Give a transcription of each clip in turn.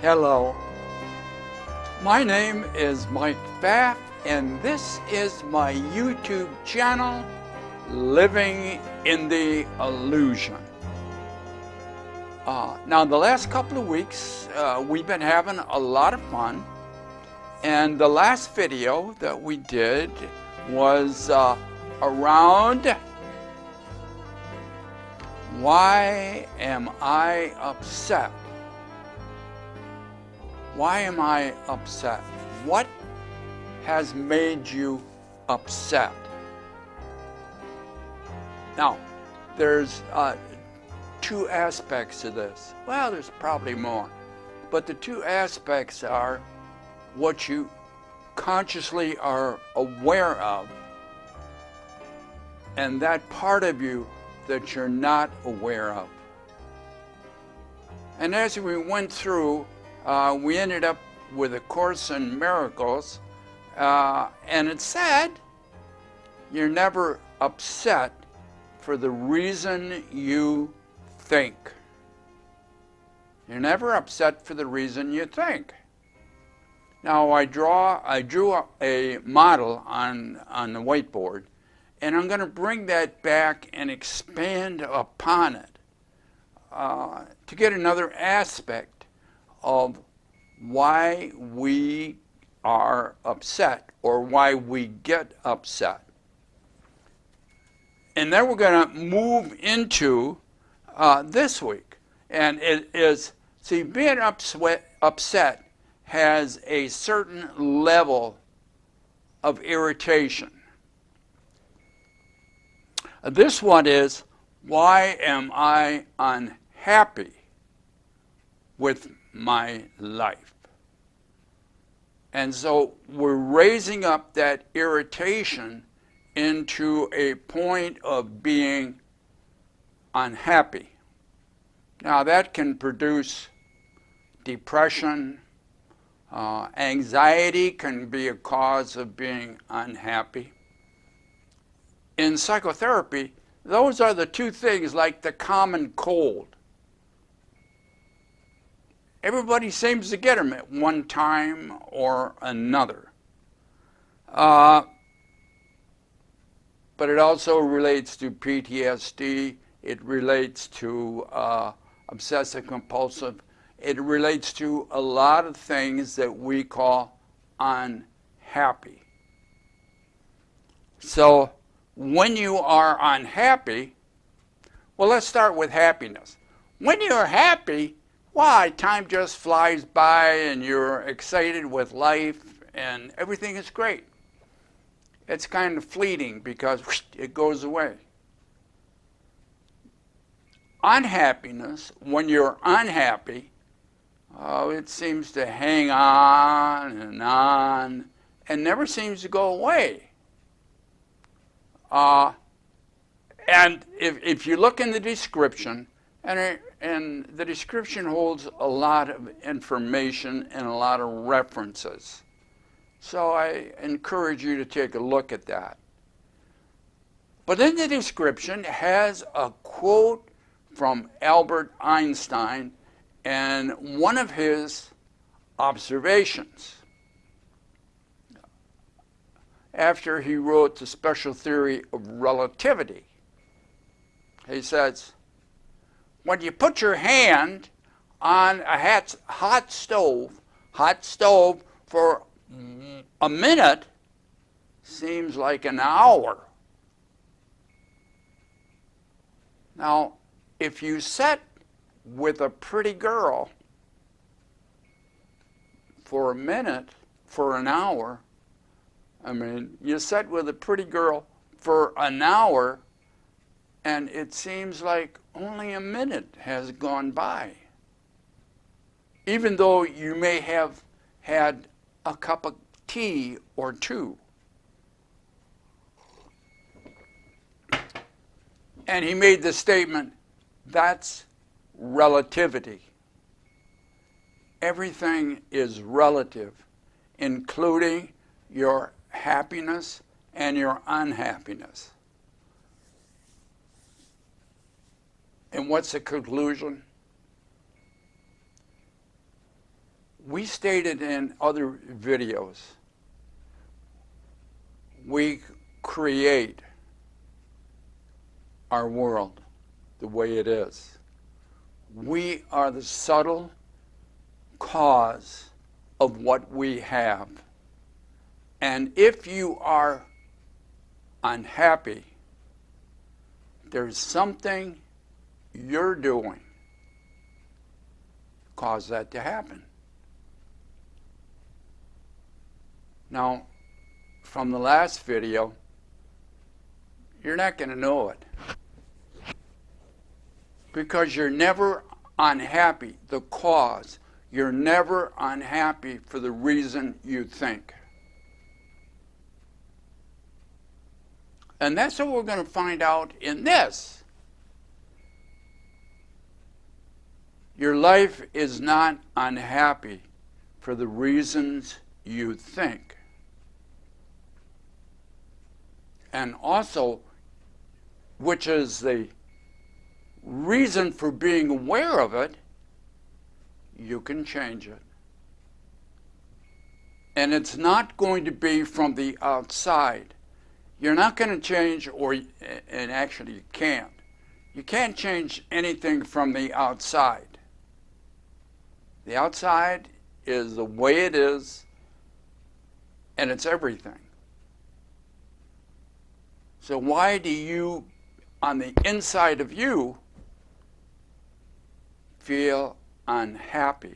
Hello, my name is Mike Pfaff, and this is my YouTube channel, Living in the Illusion. Now, the last couple of weeks, we've been having a lot of fun, and the last video that we did was around why am I upset? Why am I upset? What has made you upset? Now, there's two aspects to this. Well, there's probably more. But the two aspects are what you consciously are aware of, and that part of you that you're not aware of. And as we went through, we ended up with A Course in Miracles, and it said, you're never upset for the reason you think. You're never upset for the reason you think. Now, I drew a model on the whiteboard, and I'm going to bring that back and expand upon it to get another aspect of why we are upset or why we get upset. And then we're going to move into this week. And it is, see, being upset has a certain level of irritation. This one is, why am I unhappy with my life? And so we're raising up that irritation into a point of being unhappy. Now, that can produce depression. Anxiety can be a cause of being unhappy. In psychotherapy, those are the two things, like the common cold. Everybody seems to get them at one time or another. But it also relates to PTSD. It relates to obsessive compulsive. It relates to a lot of things that we call unhappy. So when you are unhappy, well, let's start with happiness. When you're happy, why, time just flies by and you're excited with life and everything is great. It's kind of fleeting because whoosh, it goes away. Unhappiness, when you're unhappy, it seems to hang on and never seems to go away. And if you look in the description, and the description holds a lot of information and a lot of references. So I encourage you to take a look at that. But in the description has a quote from Albert Einstein and one of his observations after he wrote The Special Theory of Relativity. He says, when you put your hand on a hot stove for a minute seems like an hour. Now, if you sit with a pretty girl for a minute, for an hour, I mean, you sit with a pretty girl for an hour, and it seems like only a minute has gone by, even though you may have had a cup of tea or two. And he made the statement, that's relativity. Everything is relative, including your happiness and your unhappiness. And what's the conclusion? we stated in other videos, we create our world the way it is. We are the subtle cause of what we have. And if you are unhappy, there's something you're doing to cause that to happen. Now, from the last video, you're not going to know it, because you're never unhappy, the cause. You're never unhappy for the reason you think. And that's what we're going to find out in this. Your life is not unhappy for the reasons you think. And also, which is the reason for being aware of it, you can change it. And it's not going to be from the outside. You're not going to change, and actually you can't. You can't change anything from the outside. The outside is the way it is, and it's everything. So why do you, on the inside of you, feel unhappy?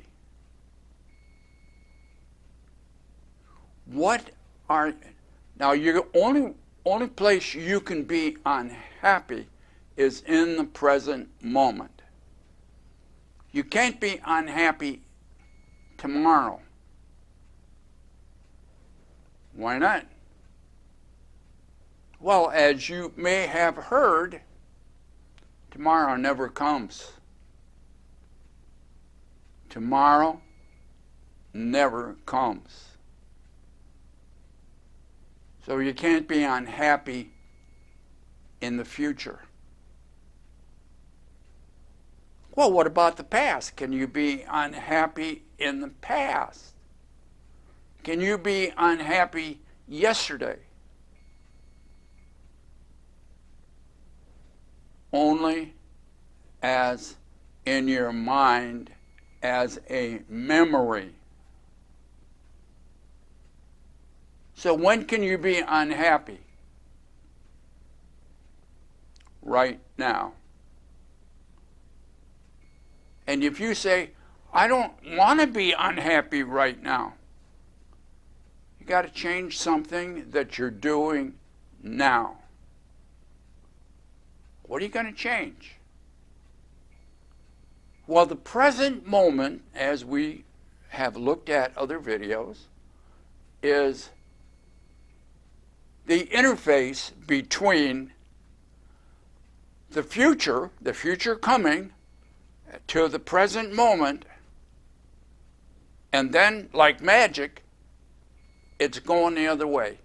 Now you're only place you can be unhappy is in the present moment. You can't be unhappy tomorrow. Why not? Well, as you may have heard, tomorrow never comes. Tomorrow never comes. So you can't be unhappy in the future. Well, what about the past? Can you be unhappy in the past? Can you be unhappy yesterday? Only as in your mind as a memory. So when can you be unhappy? Right now. And if you say, I don't want to be unhappy right now, you got to change something that you're doing now. What are you going to change? Well, the present moment, as we have looked at other videos, is the interface between the future coming to the present moment, and then, like magic, it's going the other way.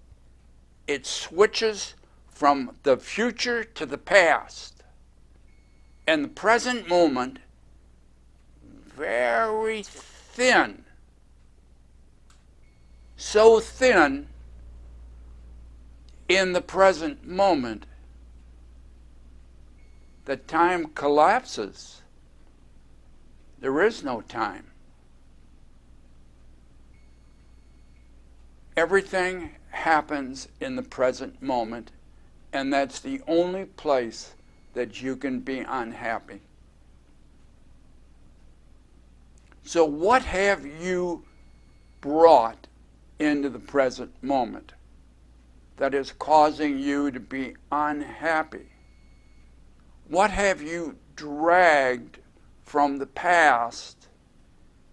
It switches from the future to the past. And the present moment, very thin. So thin in the present moment that time collapses. There is no time. Everything happens in the present moment, and that's the only place that you can be unhappy. So what have you brought into the present moment that is causing you to be unhappy? What have you dragged from the past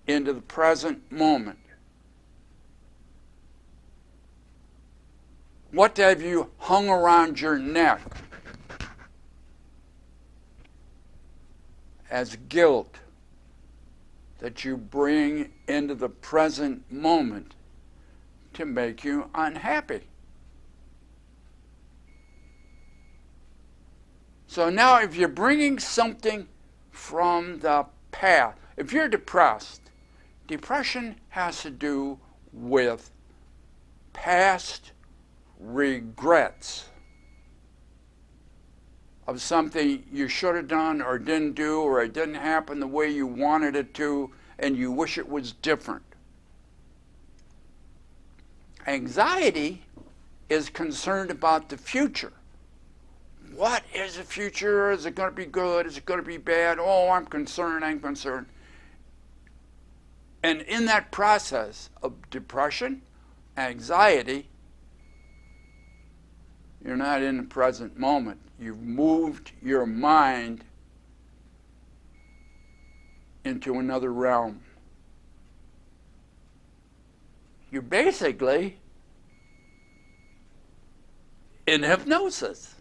into the present moment? What have you hung around your neck as guilt that you bring into the present moment to make you unhappy? So now if you're bringing something from the past, if you're depressed, Depression has to do with past regrets of something you should have done or didn't do, or it didn't happen the way you wanted it to, and you wish it was different. Anxiety is concerned about the future. What is the future? Is it going to be good? Is it going to be bad? Oh, I'm concerned, I'm concerned. And in that process of depression, anxiety, you're not in the present moment. You've moved your mind into another realm. You're basically in hypnosis.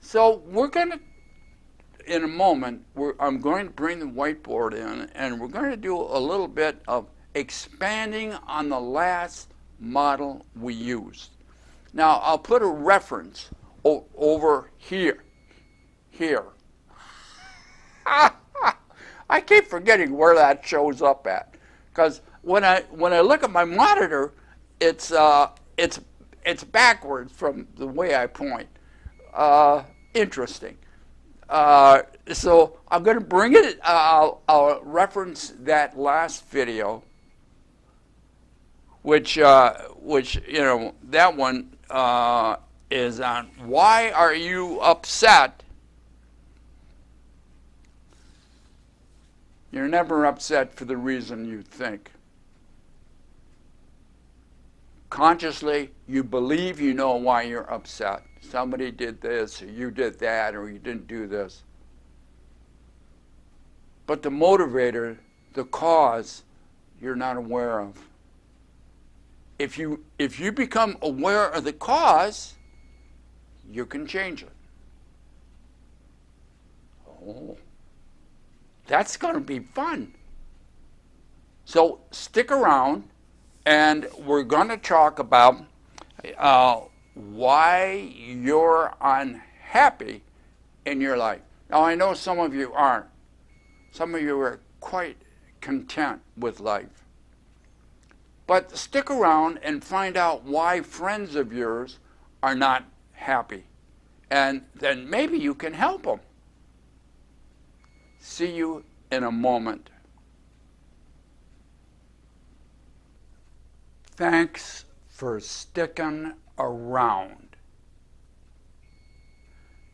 So we're going to, in a moment, I'm going to bring the whiteboard in, and we're going to do a little bit of expanding on the last model we used. Now, I'll put a reference over here. I keep forgetting where that shows up at, because when I look at my monitor, it's backwards from the way I point. Interesting. So I'm going to bring it. I'll reference that last video, which that one is on why are you upset? You're never upset for the reason you think. Consciously, you believe you know why you're upset. Somebody did this, or you did that, or you didn't do this. But the motivator, the cause, you're not aware of. If you become aware of the cause, you can change it. Oh, that's going to be fun. So stick around, and we're going to talk about why you're unhappy in your life. Now, I know some of you aren't. Some of you are quite content with life. But stick around and find out why friends of yours are not happy. And then maybe you can help them. See you in a moment. Thanks for sticking around.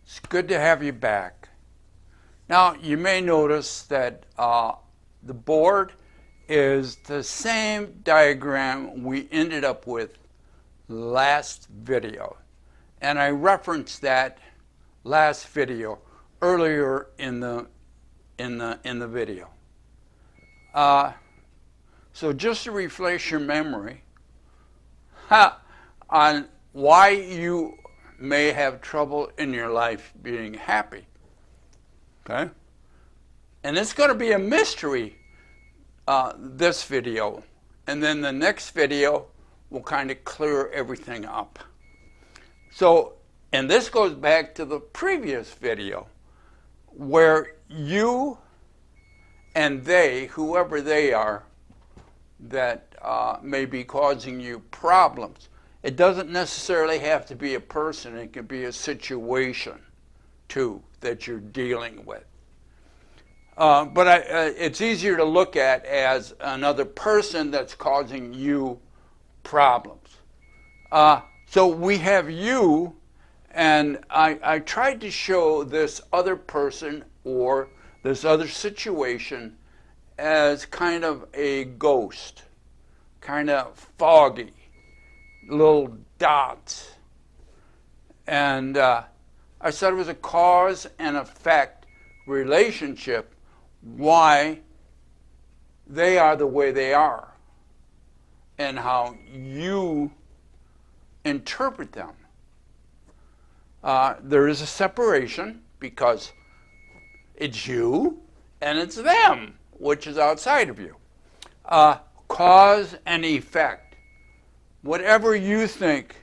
It's good to have you back. Now, you may notice that the board is the same diagram we ended up with last video. And I referenced that last video earlier in the video. So just to refresh your memory on why you may have trouble in your life being happy. Okay? And it's going to be a mystery, this video. And then the next video will kind of clear everything up. So, and this goes back to the previous video, where you and they, whoever they are, that may be causing you problems. It doesn't necessarily have to be a person. It can be a situation, too, that you're dealing with. But it's easier to look at as another person that's causing you problems. So we have you, and I tried to show this other person or this other situation as kind of a ghost, kind of foggy, little dots. And I said it was a cause and effect relationship, why they are the way they are, and how you interpret them. There is a separation because it's you and it's them, which is outside of you. Cause and effect. Whatever you think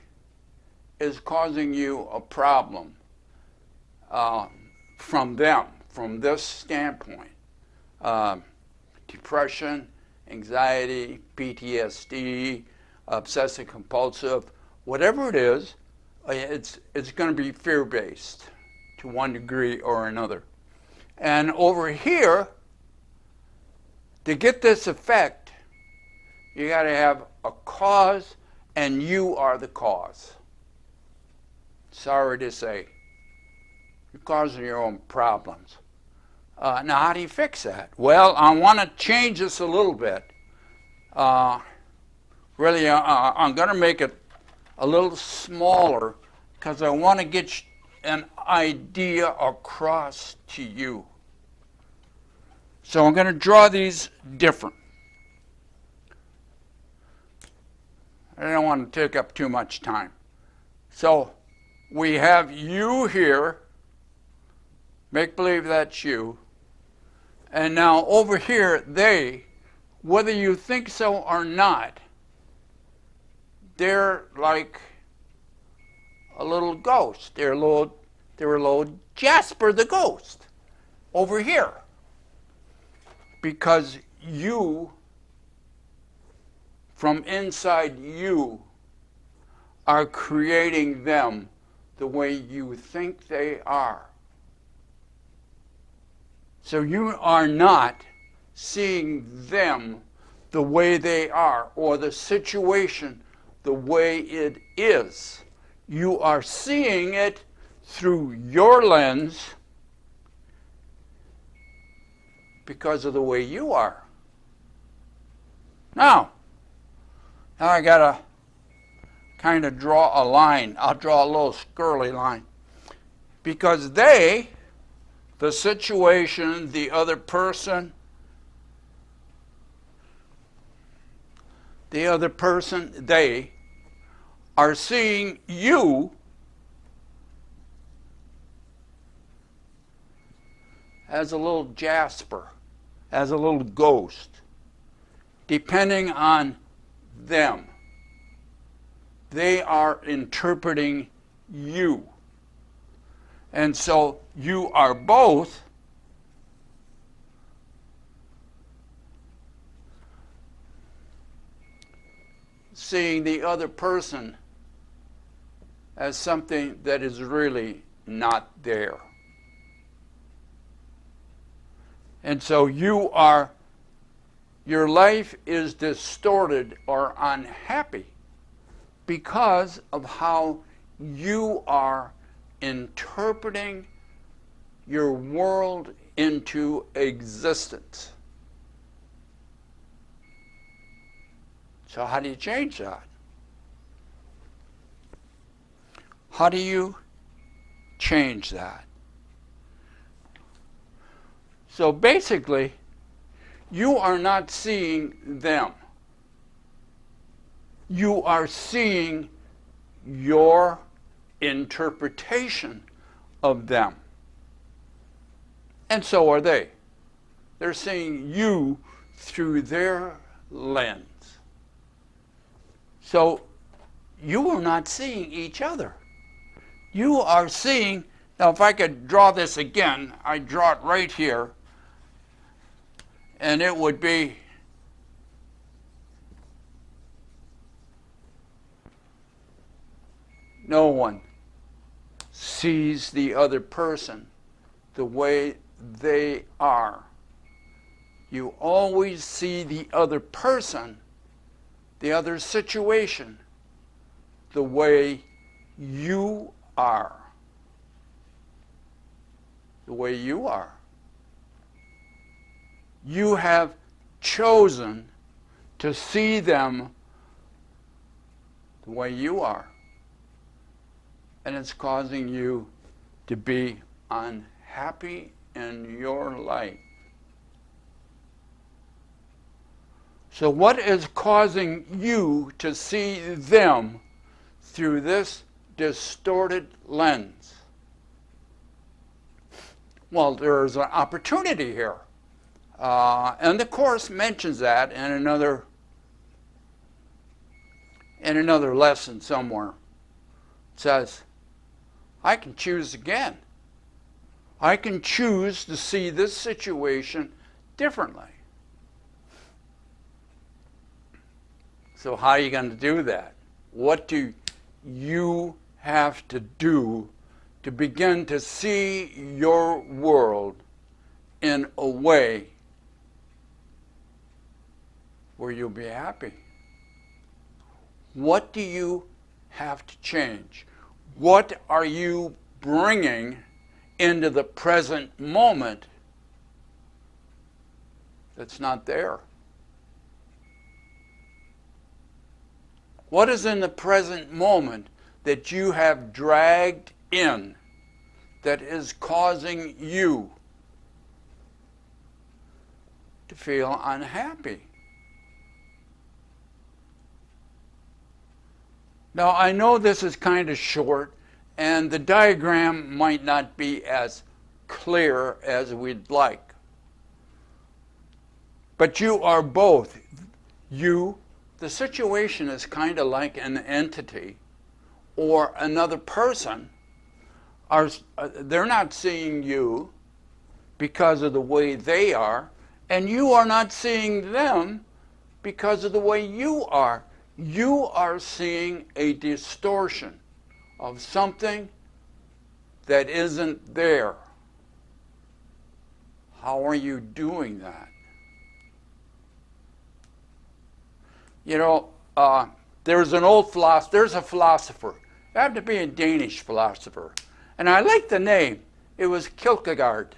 is causing you a problem from them, from this standpoint, depression, anxiety, PTSD, obsessive compulsive, whatever it is, it's going to be fear-based to one degree or another. And over here, to get this effect, you got to have a cause, and you are the cause. Sorry to say, you're causing your own problems. Now, how do you fix that? Well, I want to change this a little bit. Really, I'm going to make it a little smaller because I want to get an idea across to you. So I'm going to draw these different. I don't want to take up too much time. So we have you here. Make believe that's you. And now over here, they, whether you think so or not, they're like a little ghost. They're a little Jasper the ghost over here. Because you, from inside you, are creating them the way you think they are. So you are not seeing them the way they are, or the situation the way it is. You are seeing it through your lens because of the way you are. Now I gotta kind of draw a line. I'll draw a little squirrely line. Because they, the situation, the other person, they are seeing you as a little Jasper, as a little ghost, depending on them. They are interpreting you. And so you are both seeing the other person as something that is really not there. And so your life is distorted or unhappy because of how you are interpreting your world into existence. So how do you change that? How do you change that? So basically, you are not seeing them. You are seeing your interpretation of them. And so are they. They're seeing you through their lens. So you are not seeing each other. You are seeing, now if I could draw this again, I'd draw it right here, and it would be no one sees the other person the way they are. You always see the other person, the other situation, the way you are. The way you are. You have chosen to see them the way you are. And it's causing you to be unhappy in your life. So what is causing you to see them through this distorted lens? Well, there's an opportunity here. And the Course mentions that in another lesson somewhere. It says, I can choose again. I can choose to see this situation differently. So how are you going to do that? What do you have to do to begin to see your world in a way where you'll be happy? What do you have to change? What are you bringing into the present moment that's not there? What is in the present moment that you have dragged in that is causing you to feel unhappy? Now, I know this is kind of short, and the diagram might not be as clear as we'd like. But you are both. The situation is kind of like an entity or another person. They're not seeing you because of the way they are, and you are not seeing them because of the way you are. You are seeing a distortion of something that isn't there. How are you doing that? You know, there's a philosopher. It had to be a Danish philosopher. And I like the name. It was Kierkegaard.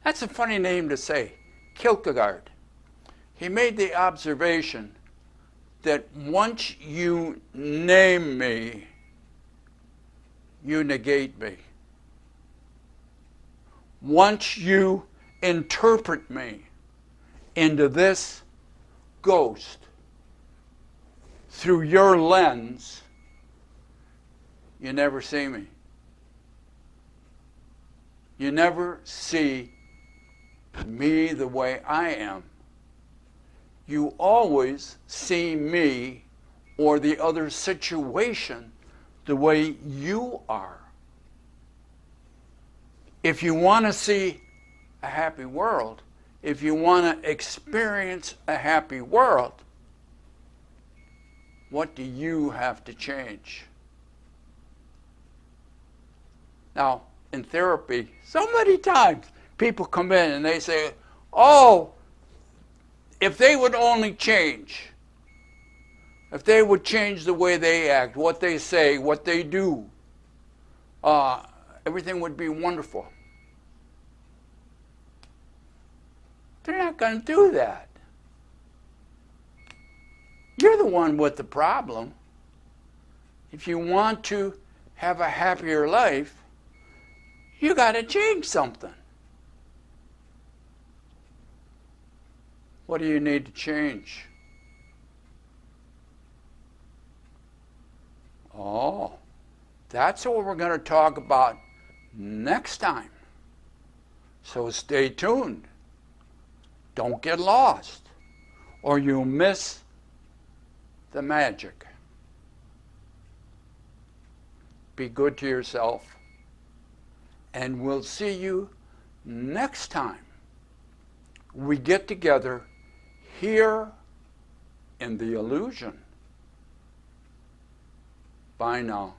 That's a funny name to say, Kierkegaard. He made the observation that once you name me, you negate me. Once you interpret me into this ghost through your lens, you never see me. You never see me the way I am. You always see me or the other situation the way you are. If you want to see a happy world, if you want to experience a happy world, what do you have to change? Now, in therapy, so many times people come in and they say, oh, if they would only change, if they would change the way they act, what they say, what they do, everything would be wonderful. They're not going to do that. You're the one with the problem. If you want to have a happier life, you got to change something. What do you need to change? Oh, that's what we're going to talk about next time. So stay tuned. Don't get lost, or you'll miss the magic. Be good to yourself, and we'll see you next time we get together here in the illusion. Bye now.